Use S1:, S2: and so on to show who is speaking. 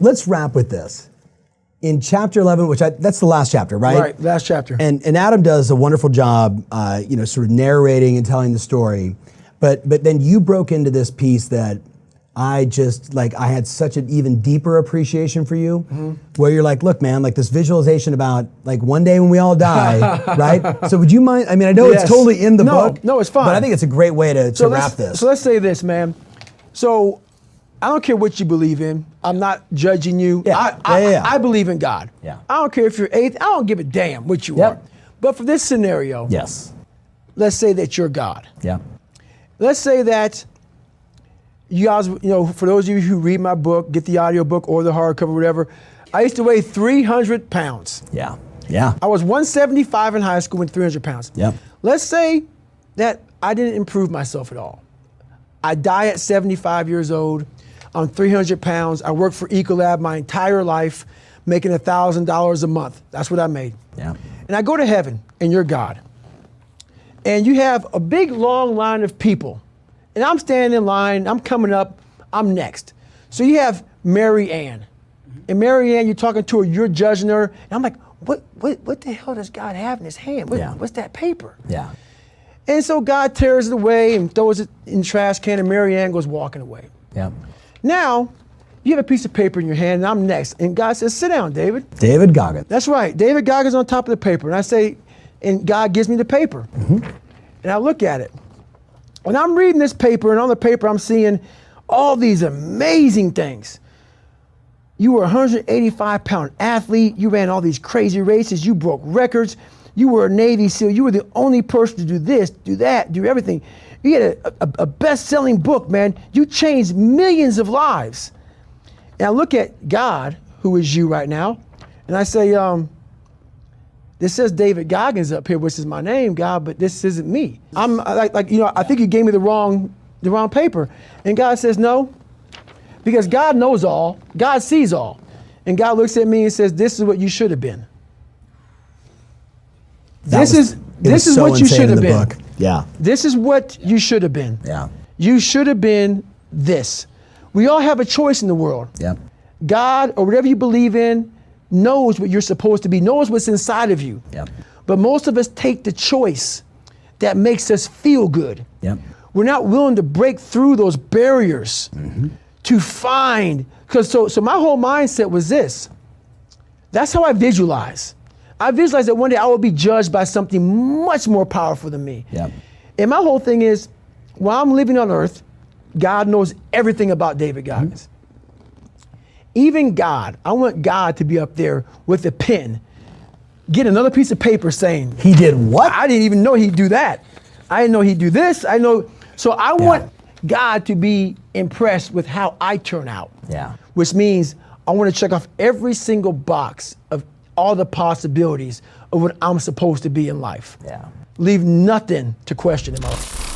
S1: Let's wrap with this. In chapter 11, that's the last chapter, right?
S2: Right, last chapter.
S1: And Adam does a wonderful job, sort of narrating and telling the story. But then you broke into this piece that I had such an even deeper appreciation for you, where you're like, look, man, like this visualization about like one day when we all die, right? So would you mind, I mean, I know it's totally in the book.
S2: No, it's fine.
S1: But I think it's a great way to wrap this.
S2: So let's say this, man. So I don't care what you believe in. I'm not judging you. I believe in God.
S1: Yeah.
S2: I don't care if you're atheist. I don't give a damn what you are. But for this scenario,
S1: yes,
S2: let's say that you're God.
S1: Yeah.
S2: Let's say that you guys, for those of you who read my book, get the audio book or the hardcover, whatever, I used to weigh 300 pounds.
S1: Yeah. Yeah.
S2: I was 175 in high school and 300 pounds.
S1: Yeah.
S2: Let's say that I didn't improve myself at all. I die at 75 years old. I'm 300 pounds. I worked for Ecolab my entire life, making $1,000 a month. That's what I made.
S1: Yeah.
S2: And I go to heaven, and you're God. And you have a big, long line of people. And I'm standing in line. I'm coming up. I'm next. So you have Mary Ann. And Mary Ann, you're talking to her. You're judging her. And I'm like, what the hell does God have in his hand? What's that paper?
S1: Yeah.
S2: And so God tears it away and throws it in the trash can, and Mary Ann goes walking away.
S1: Yeah.
S2: Now, you have a piece of paper in your hand, and I'm next. And God says, sit down, David.
S1: David Goggins.
S2: That's right. David Goggins on top of the paper. And I say, and God gives me the paper. And I look at it. And I'm reading this paper, and on the paper I'm seeing all these amazing things. You were a 185-pound athlete. You ran all these crazy races. You broke records. You were a Navy SEAL. You were the only person to do this, do that, do everything. You had a best-selling book, man. You changed millions of lives. And I look at God, who is you right now, and I say, this says David Goggins up here, which is my name, God, but this isn't me. I'm I think you gave me the wrong paper. And God says, no, because God knows all, God sees all. And God looks at me and says, this is what you should have been. This is what you should have been.
S1: Yeah.
S2: This is what you should have been.
S1: Yeah.
S2: You should have been this. We all have a choice in the world.
S1: Yeah.
S2: God, or whatever you believe in, knows what you're supposed to be, knows what's inside of you.
S1: Yeah.
S2: But most of us take the choice that makes us feel good.
S1: Yeah.
S2: We're not willing to break through those barriers to find, so my whole mindset was this. That's how I visualize. I visualize that one day I will be judged by something much more powerful than me.
S1: Yeah.
S2: And my whole thing is, while I'm living on earth, God knows everything about David Goggins. Even God, I want God to be up there with a pen, get another piece of paper saying,
S1: he did what?
S2: I didn't even know he'd do that. I didn't know he'd do this. So I want God to be impressed with how I turn out.
S1: Yeah.
S2: Which means I want to check off every single box of all the possibilities of what I'm supposed to be in life.
S1: Yeah.
S2: Leave nothing to question him of.